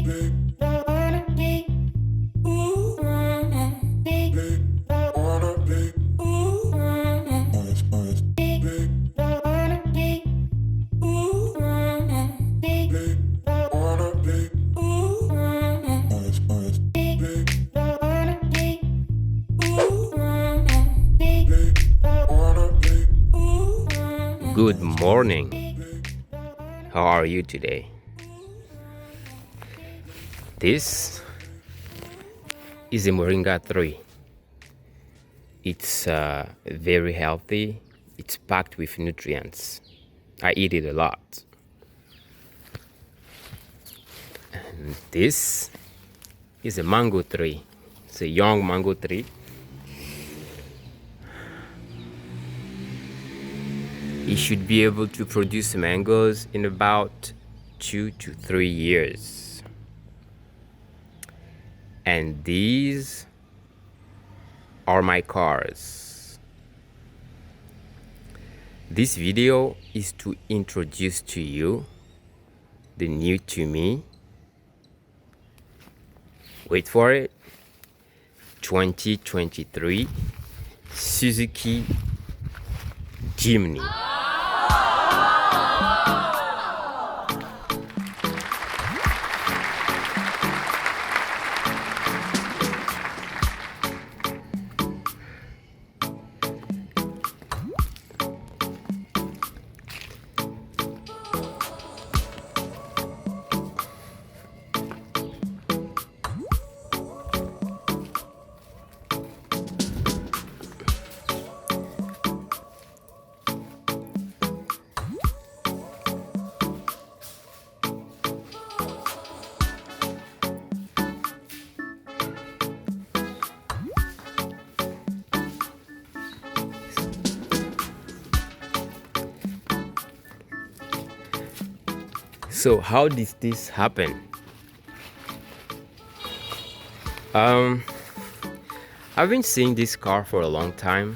Good morning. How are you today? This is a Moringa 3. It's very healthy. It's packed with nutrients. I eat it a lot. And this is a mango tree. It's a young mango tree. It should be able to produce mangoes in about 2 to 3 years. And these are my cars. This video is to introduce to you the new to me. Wait for it. 2023 Suzuki Jimny. So how did this happen? I've been seeing this car for a long time,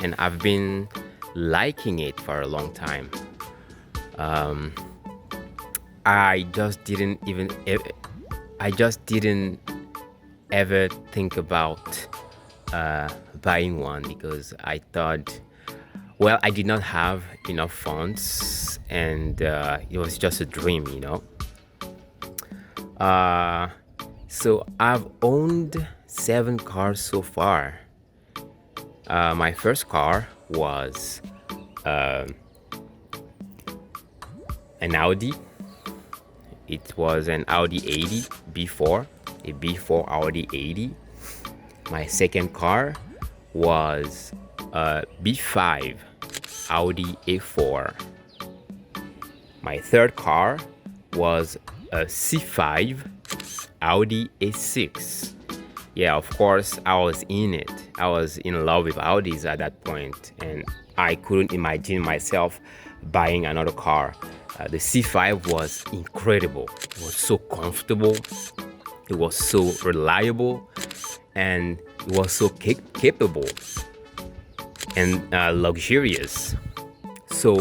and I've been liking it for a long time. I just didn't ever think about buying one because I thought, well, I did not have enough funds, and it was just a dream, you know. So I've owned 7 cars so far. My first car was an Audi. It was an Audi A4, a B4 Audi A4. My second car was a B5 Audi A4. My third car was a C5 Audi A6. Yeah, of course, I was in it. I was in love with Audis at that point, and I couldn't imagine myself buying another car. The C5 was incredible. It was so comfortable. It was so reliable, and it was so capable and luxurious. So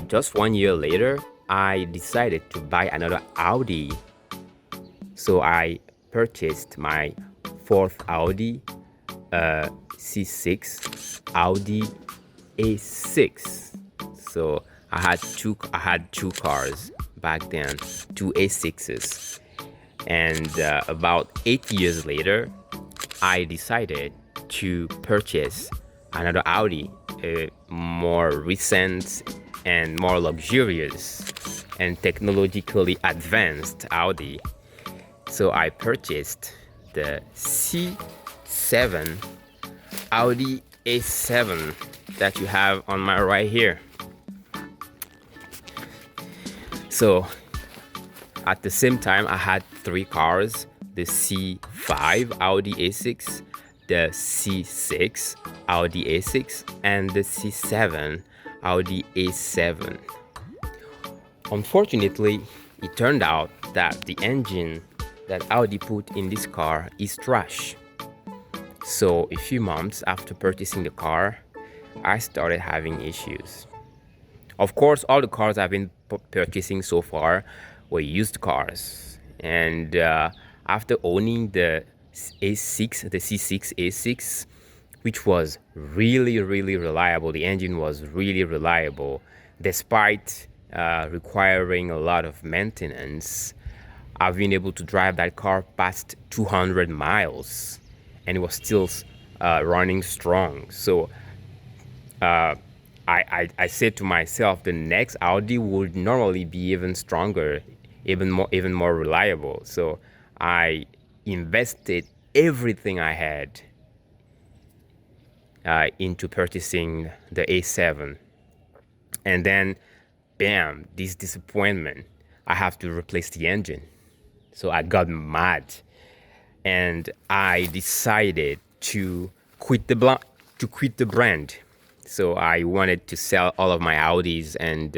just 1 year later, I decided to buy another Audi. So I purchased my 4th Audi, C6 Audi A6. So I had two cars back then, 2 A6s. And about 8 years later, I decided to purchase another Audi, a more recent and more luxurious and technologically advanced Audi. So I purchased the C7 Audi A7 that you have on my right here. So at the same time, I had 3 cars: the C5 Audi A6, the C6 Audi A6, and the C7 Audi A7. Unfortunately, it turned out that the engine that Audi put in this car is trash. So a few months after purchasing the car, I started having issues. Of course, all the cars I've been purchasing so far were used cars, And after owning the A6, the C6 A6, which was really, really reliable, the engine was really reliable, despite requiring a lot of maintenance. I've been able to drive that car past 200 miles, and it was still running strong. So I said to myself, the next Audi would normally be even stronger, even more reliable. So I invested everything I had into purchasing the A7, and then, bam! This disappointment. I have to replace the engine. So I got mad, and I decided to quit the brand. So I wanted to sell all of my Audis and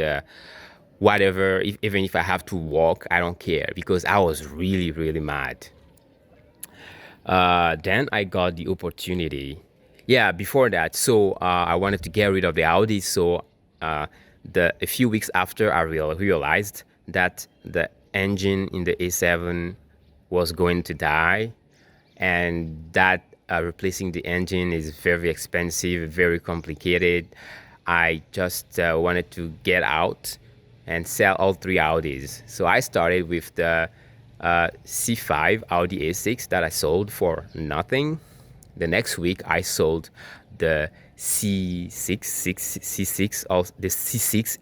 whatever, even if I have to walk, I don't care, because I was really, really mad. Then I got the opportunity. Yeah, before that, so I wanted to get rid of the Audi. So a few weeks after, I realized that the engine in the A7 was going to die, and that replacing the engine is very expensive, very complicated. I just wanted to get out and sell all three Audis. So I started with the C5 Audi A6 that I sold for nothing. The next week, I sold the the C6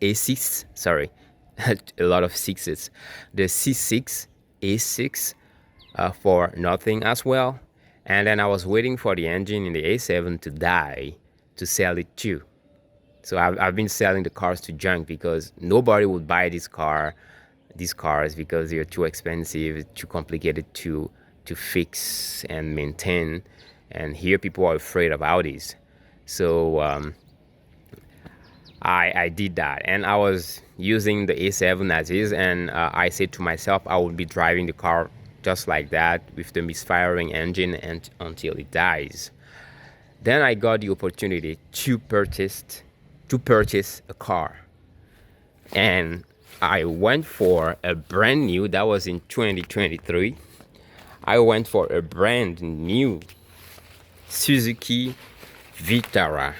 A6. Sorry, a lot of sixes. The C6 A6 for nothing as well. And then I was waiting for the engine in the A7 to die to sell it too. So I've been selling the cars to junk because nobody would buy these cars because they're too expensive, too complicated to fix and maintain. And here people are afraid of Audis. So I did that, and I was using the A7 as is, and I said to myself I would be driving the car just like that with the misfiring engine and until it dies. Then I got the opportunity to purchase a car, and I went for a brand new. That was in 2023. I went for a brand new Suzuki Vitara.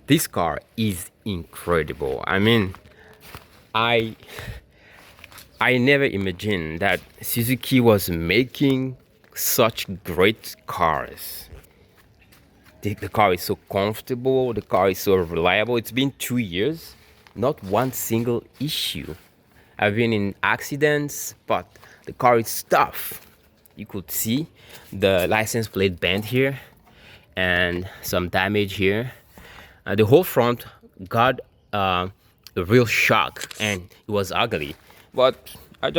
This car is incredible. I mean, I never imagined that Suzuki was making such great cars. The car is so comfortable, the car is so reliable. It's been 2 years, not one single issue. I've been in accidents, but the car is tough. You could see the license plate bent here and some damage here. The whole front got a real shock, and it was ugly. But I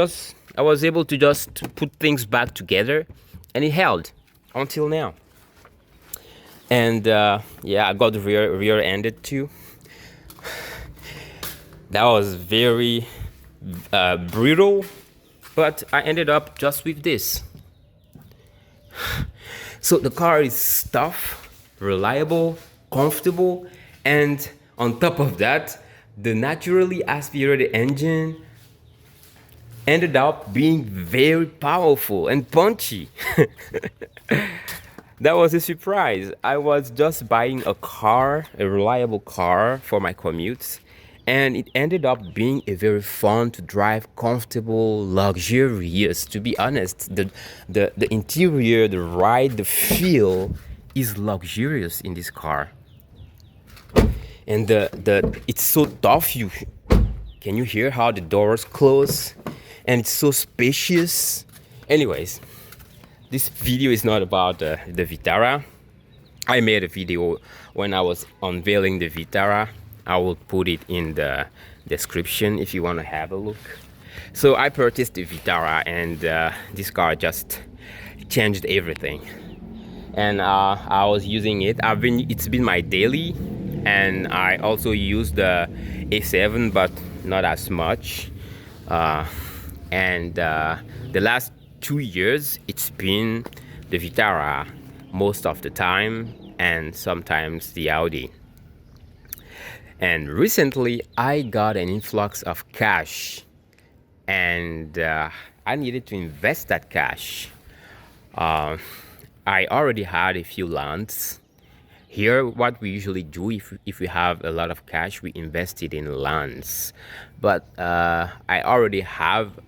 was able to just put things back together, and it held until now. And yeah, I got the rear-ended too. That was very brutal, but I ended up just with this. So the car is tough, reliable, comfortable, and on top of that, the naturally aspirated engine ended up being very powerful and punchy. That was a surprise. I was just buying a car, a reliable car for my commutes, and it ended up being a very fun to drive, comfortable, luxurious. To be honest, the interior, the ride, the feel is luxurious in this car. And it's so tough. Can you hear how the doors close? And it's so spacious. Anyways, this video is not about the Vitara. I made a video when I was unveiling the Vitara. I will put it in the description if you want to have a look. So I purchased the Vitara, and this car just changed everything. And I was using it. It's been my daily, and I also use the A7, but not as much. And the last 2 years, it's been the Vitara most of the time, and sometimes the Audi. And recently, I got an influx of cash and I needed to invest that cash. Uh, I already had a few lands. Here, what we usually do, if we have a lot of cash, we invest it in lands. But I already have,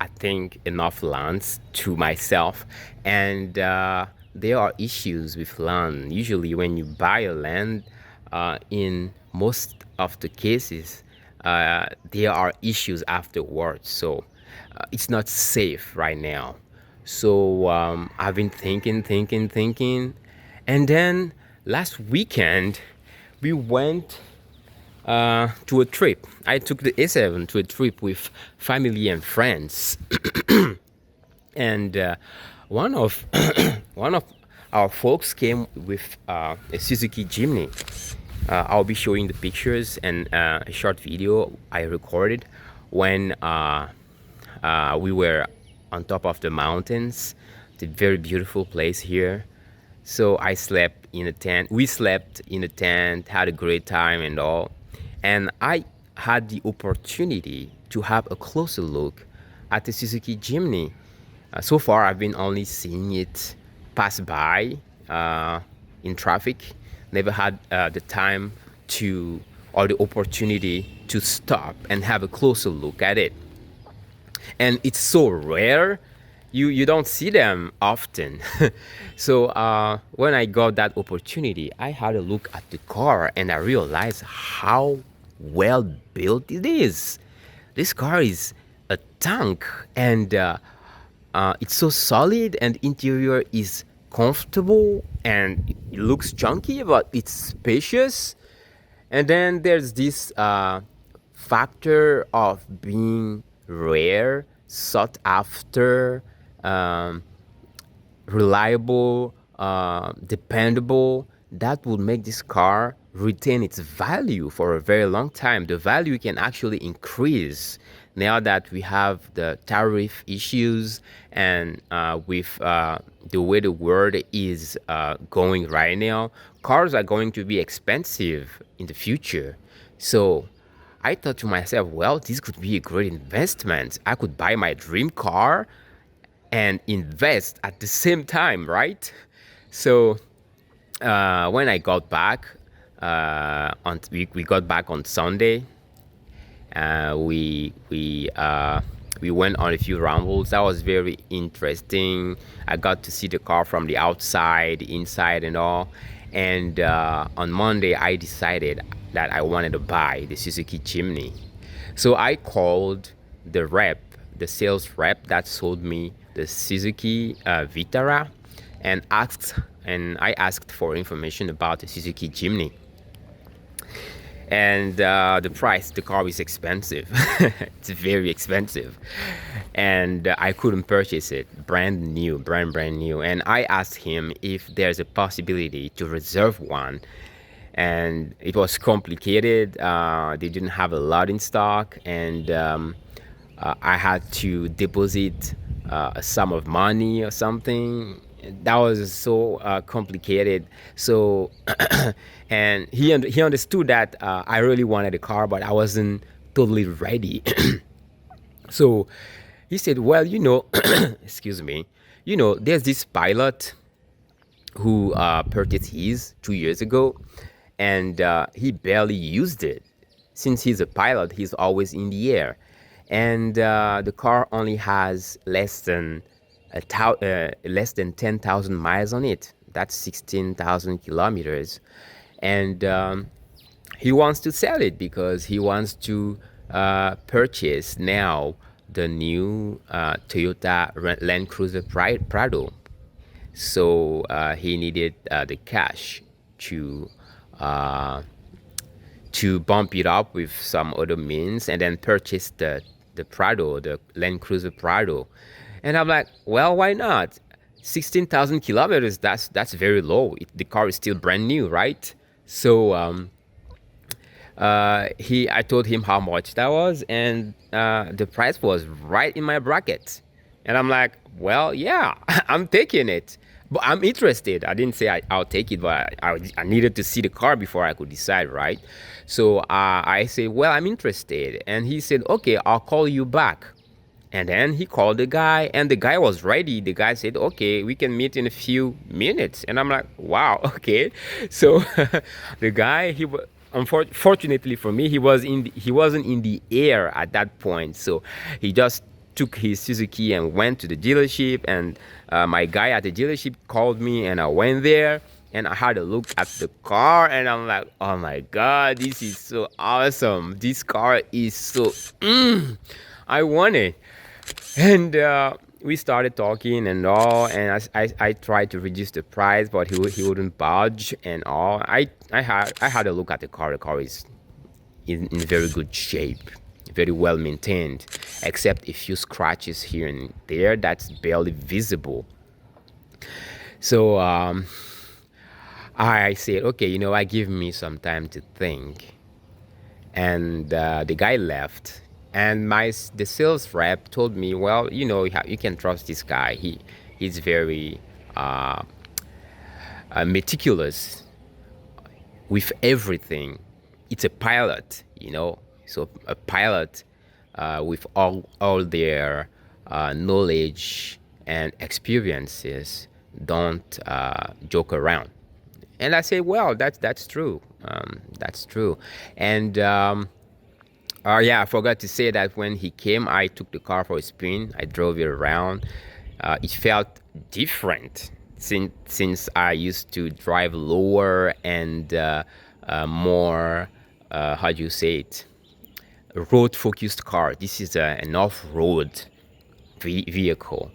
I think, enough lands to myself, and there are issues with land. Usually, when you buy a land, in most of the cases, there are issues afterwards. So it's not safe right now. So I've been thinking, and then last weekend we went to a trip. I took the A7 to a trip with family and friends, and one of one of our folks came with a Suzuki Jimny. I'll be showing the pictures and a short video I recorded when we were on top of the mountains. It's a very beautiful place here. So I slept in a tent. We slept in a tent, had a great time and all. And I had the opportunity to have a closer look at the Suzuki Jimny. So far, I've been only seeing it pass by in traffic. Never had the time to or the opportunity to stop and have a closer look at it. And it's so rare, you don't see them often. So when I got that opportunity, I had a look at the car and I realized how well built it is. This car is a tank, and it's so solid, and interior is comfortable, and it looks chunky but it's spacious. And then there's this factor of being rare, sought after, um, reliable, dependable. That would make this car retain its value for a very long time. The value can actually increase now that we have the tariff issues, and with the way the world is going right now, cars are going to be expensive in the future. So I thought to myself, well, this could be a great investment. I could buy my dream car and invest at the same time, right? So when I got back, we got back on Sunday. We went on a few rambles. That was very interesting. I got to see the car from the outside, inside, and all. And on Monday, I decided that I wanted to buy the Suzuki Jimny. So I called the sales rep that sold me the Suzuki Vitara, and I asked for information about the Suzuki Jimny. And the price, the car is expensive. It's very expensive, and I couldn't purchase it brand new. And I asked him if there's a possibility to reserve one, and it was complicated. They didn't have a lot in stock, and I had to deposit a sum of money or something. That was so complicated. So and he understood that I really wanted a car, but I wasn't totally ready. So he said, well, excuse me, there's this pilot who purchased his 2 years ago, and he barely used it. Since he's a pilot, he's always in the air, and the car only has less than 10,000 miles on it. That's 16,000 kilometers, and he wants to sell it because he wants to purchase now the new Toyota Land Cruiser Prado. So he needed the cash uh, to bump it up with some other means, and then purchase the Prado, the Land Cruiser Prado. And I'm like, well, why not? 16,000 kilometers, that's very low. The car is still brand new, right? So I told him how much that was, and the price was right in my bracket. And I'm like, well, yeah, I'm taking it. But I'm interested. I didn't say I'll take it, but I needed to see the car before I could decide, right? So I said, well, I'm interested. And he said, okay, I'll call you back. And then he called the guy, and the guy was ready. The guy said, "Okay, we can meet in a few minutes." And I'm like, "Wow, okay." So the guy, unfortunately for me, he wasn't in the air at that point. So he just took his Suzuki and went to the dealership. And my guy at the dealership called me, and I went there. And I had a look at the car, and I'm like, "Oh my God, this is so awesome! This car is so, I want it." And we started talking and all, and I tried to reduce the price, but he wouldn't budge and all. I had a look at the car. The car is in very good shape, very well maintained, except a few scratches here and there that's barely visible. So I said, "Okay, I give me some time to think." And the guy left, and the sales rep told me, "Well, you can trust this guy. He's very uh, meticulous with everything. It's a pilot, so a pilot with all their knowledge and experiences don't joke around." And I say, "Well, that's true. That's true." And yeah, I forgot to say that when he came, I took the car for a spin. I drove it around. It felt different since I used to drive lower and more, how do you say it, road-focused car. This is an off-road vehicle.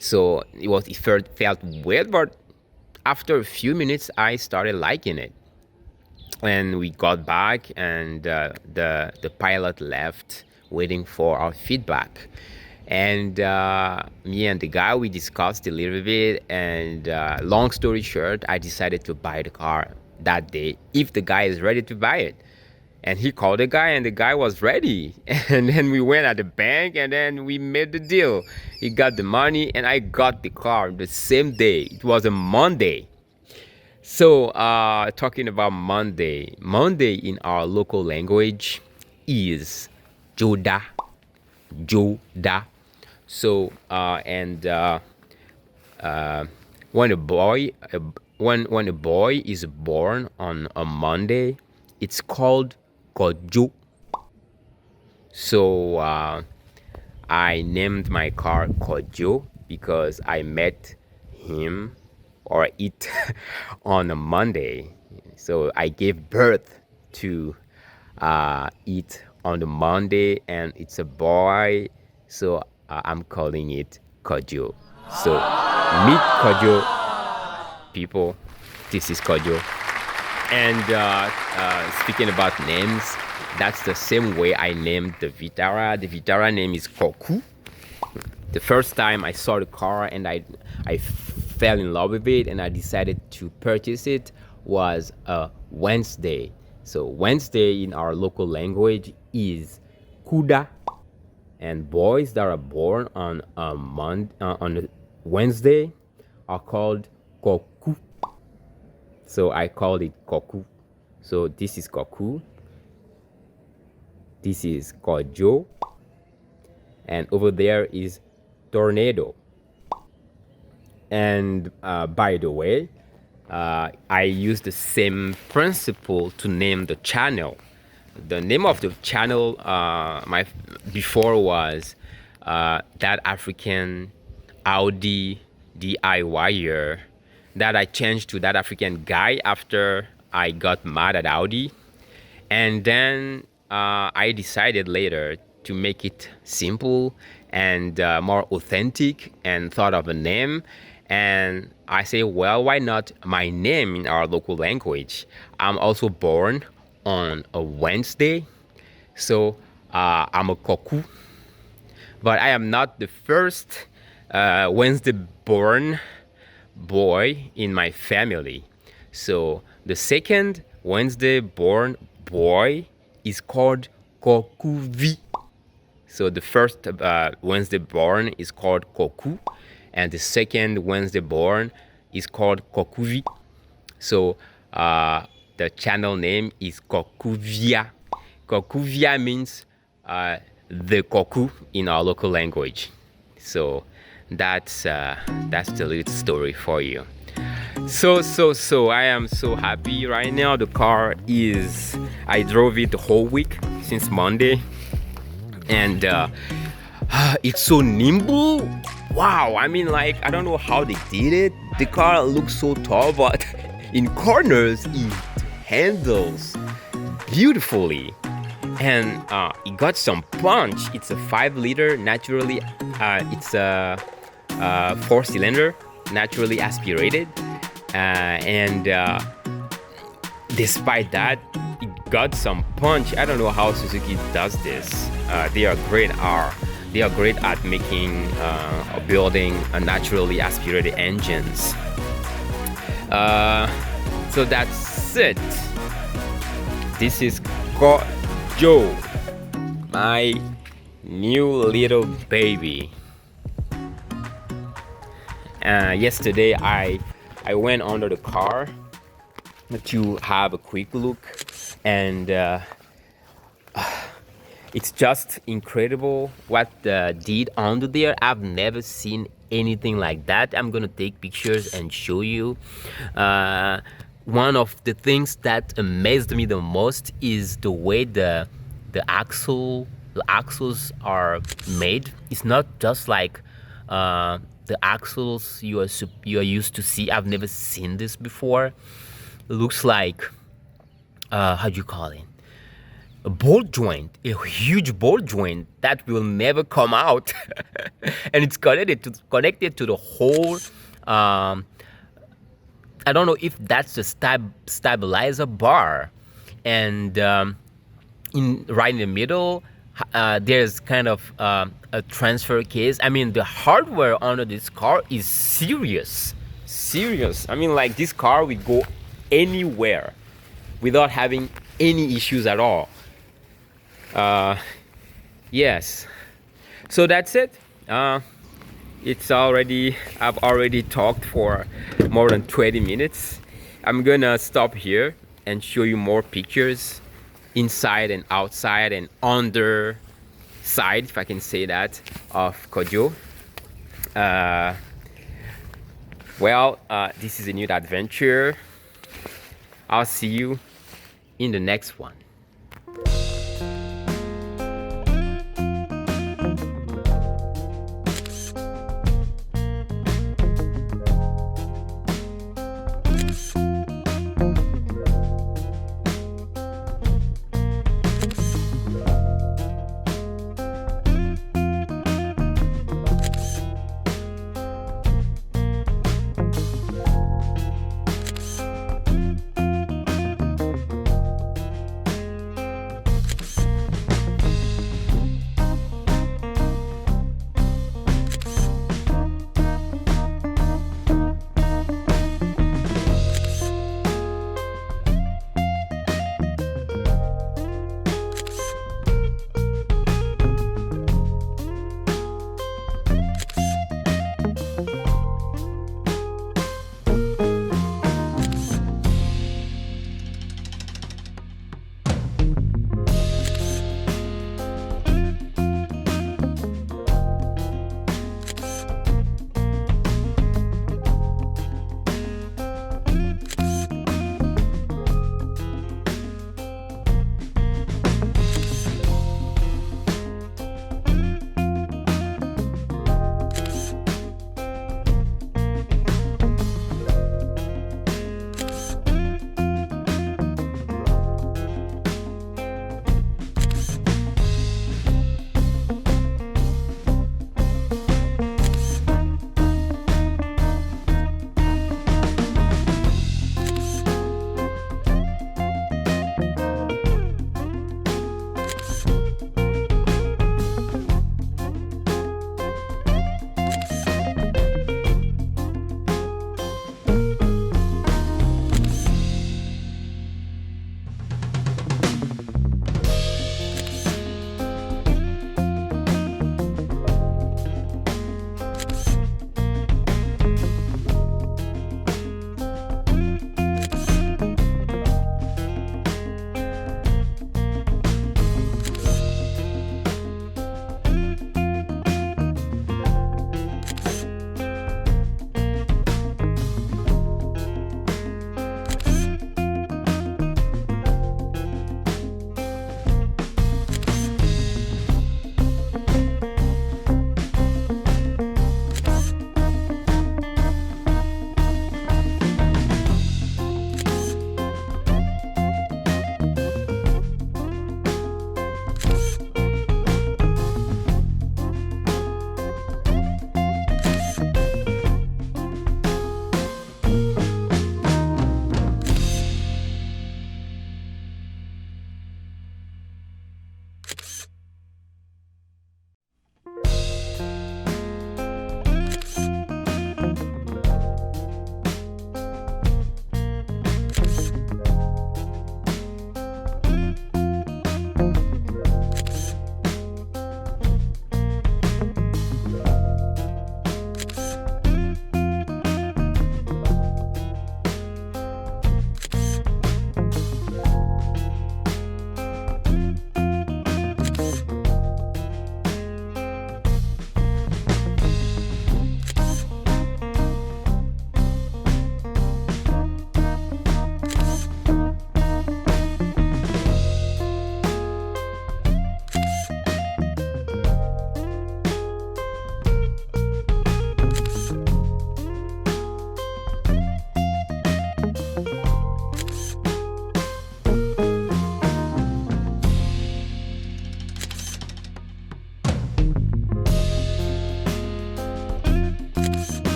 So it felt weird, but after a few minutes, I started liking it. And we got back, and the pilot left, waiting for our feedback. And me and the guy, we discussed a little bit. And long story short, I decided to buy the car that day if the guy is ready to buy it. And he called the guy, and the guy was ready. And then we went at the bank, and then we made the deal. He got the money, and I got the car the same day. It was a Monday. So, talking about Monday, Monday in our local language is Joda, Joda. So, and when when a boy is born on a Monday, it's called Kodjo. So, I named my car Kodjo because I met him or it on a Monday. So I gave birth to it on the Monday, and it's a boy. So I'm calling it Kodjo. So meet Kodjo, people. This is Kodjo. And speaking about names, that's the same way I named the Vitara. The Vitara name is Koku. The first time I saw the car and I fell in love with it, and I decided to purchase it was a Wednesday. So Wednesday in our local language is Kuda, and boys that are born on a Wednesday are called Koku. So I called it Koku. So this is Koku. This is Kodjo. And over there is Tornado. And by the way, I use the same principle to name the channel. The name of the channel before was That African Audi DIYer, that I changed to That African Guy after I got mad at Audi. And then I decided later to make it simple and more authentic, and thought of a name. And I say, well, why not my name in our local language? I'm also born on a Wednesday, so I'm a Koku. But I am not the first Wednesday born boy in my family. So the second Wednesday born boy is called Kokuvi. So the first Wednesday born is called Koku, and the second Wednesday born is called Kokuvi. So the channel name is Kokuvia. Kokuvia means the koku in our local language. So that's the little story for you. So I am so happy right now. The car is, I drove it the whole week since Monday, and it's so nimble. Wow, I mean, like, I don't know how they did it. The car looks so tall, but in corners it handles beautifully, and it got some punch. It's a 5-liter naturally, it's a 4-cylinder naturally aspirated, and despite that, it got some punch. I don't know how Suzuki does this. They are great at making or building a naturally aspirated engines. So that's it. This is Kodjo, my new little baby. Yesterday I went under the car to have a quick look, and it's just incredible what did under there. I've never seen anything like that. I'm gonna take pictures and show you. One of the things that amazed me the most is the way the axles are made. It's not just like the axles you are used to see. I've never seen this before. It looks like how do you call it? A ball joint, a huge ball joint that will never come out, and it's connected to the whole. I don't know if that's the stabilizer bar, and right in the middle, there's kind of a transfer case. I mean, the hardware under this car is serious. I mean, like, this car will go anywhere without having any issues at all. Yes. So that's it. I've already talked for more than 20 minutes. I'm gonna stop here and show you more pictures inside and outside and under side, if I can say that, of Kodjo. This is a new adventure. I'll see you in the next one.